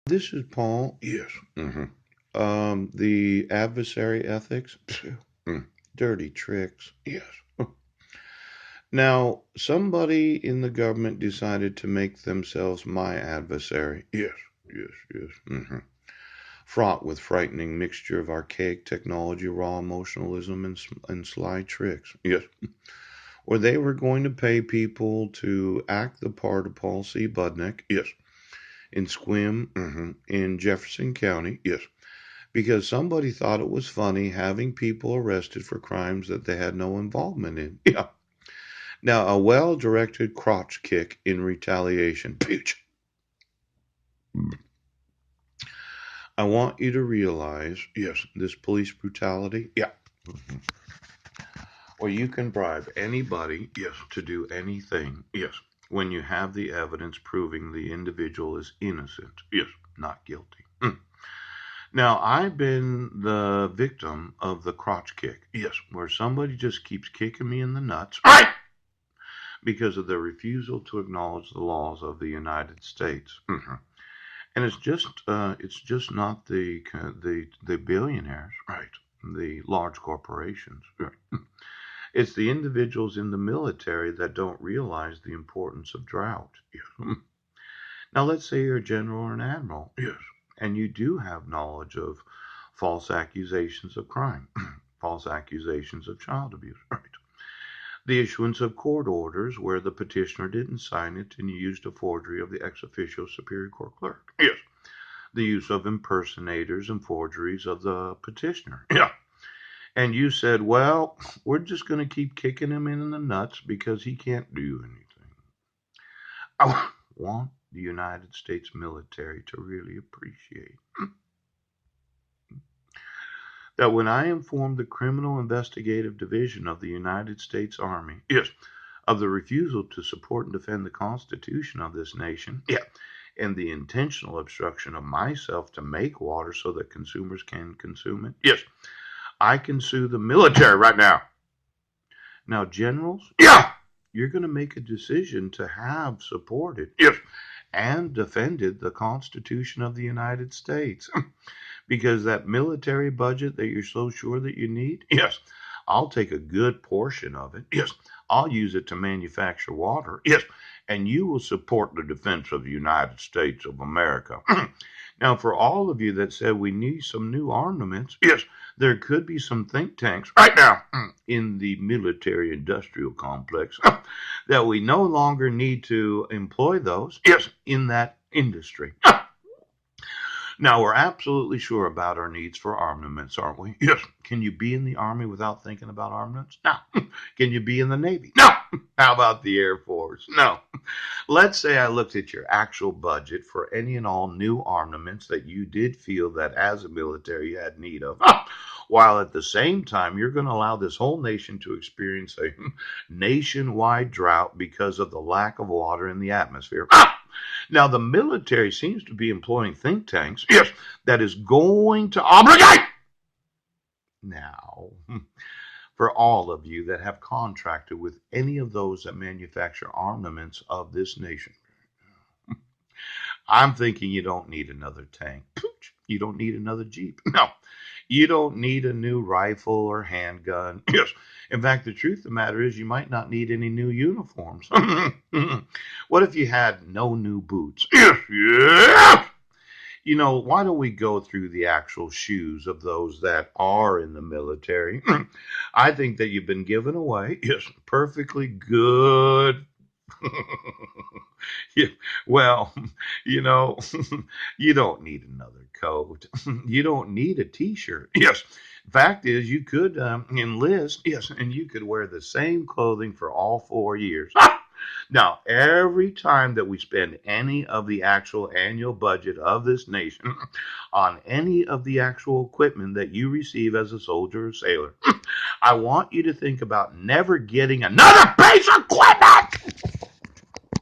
This is Paul. Yes. The adversary ethics. Dirty tricks. Yes. Now, somebody in the government decided to make themselves my adversary. Yes. Yes. Fraught with frightening mixture of archaic technology, raw emotionalism, and sly tricks. Yes. Or they were going to pay people to act the part of Paul C. Budnick. Yes. In Squim, in Jefferson County. Yes. Because somebody thought it was funny having people arrested for crimes that they had no involvement in. Yeah. Now, a well directed crotch kick in retaliation. Pooch. I want you to realize, yes, this police brutality, yeah. Or you can bribe anybody, yes, to do anything, yes, when you have the evidence proving the individual is innocent, yes, not guilty. Now, I've been the victim of the crotch kick, yes, where somebody just keeps kicking me in the nuts, right, because of their refusal to acknowledge the laws of the United States. And it's just not the billionaires, right? The large corporations, right? It's the individuals in the military that don't realize the importance of drought. Now, let's say you're a general or an admiral, yes, and you do have knowledge of false accusations of crime, false accusations of child abuse, right? The issuance of court orders where the petitioner didn't sign it and you used a forgery of the ex officio superior court clerk. Yes. The use of impersonators and forgeries of the petitioner. Yeah. And you said, well, we're just going to keep kicking him in the nuts because he can't do anything. I want the United States military to really appreciate that when I informed the Criminal Investigative Division of the United States Army, yes, of the refusal to support and defend the Constitution of this nation, yeah, and the intentional obstruction of myself to make water so that consumers can consume it, yes, I can sue the military right now. Now, generals, yeah, you're going to make a decision to have supported, yes, and defended the Constitution of the United States. Because that military budget that you're so sure that you need, yes, I'll take a good portion of it. Yes, I'll use it to manufacture water. Yes, and you will support the defense of the United States of America. Now, for all of you that said we need some new armaments, yes, there could be some think tanks right now in the military industrial complex that we no longer need to employ those, yes, in that industry. Now, we're absolutely sure about our needs for armaments, aren't we? Yes. Can you be in the Army without thinking about armaments? No. Can you be in the Navy? No. How about the Air Force? No. Let's say I looked at your actual budget for any and all new armaments that you did feel that as a military you had need of. While at the same time, you're going to allow this whole nation to experience a nationwide drought because of the lack of water in the atmosphere. Now, the military seems to be employing think tanks, yes, that is going to obligate. Now, for all of you that have contracted with any of those that manufacture armaments of this nation, I'm thinking you don't need another tank. You don't need another Jeep. No, you don't need a new rifle or handgun. Yes. In fact, the truth of the matter is you might not need any new uniforms. What if you had no new boots? Yes, yes. Why don't we go through the actual shoes of those that are in the military? I think that you've been given away, yes, perfectly good. Yeah, well, you know, you don't need another coat. You don't need a t-shirt. Yes. Fact is, you could enlist, yes, and you could wear the same clothing for all 4 years. Now, every time that we spend any of the actual annual budget of this nation on any of the actual equipment that you receive as a soldier or sailor, I want you to think about never getting another piece of equipment.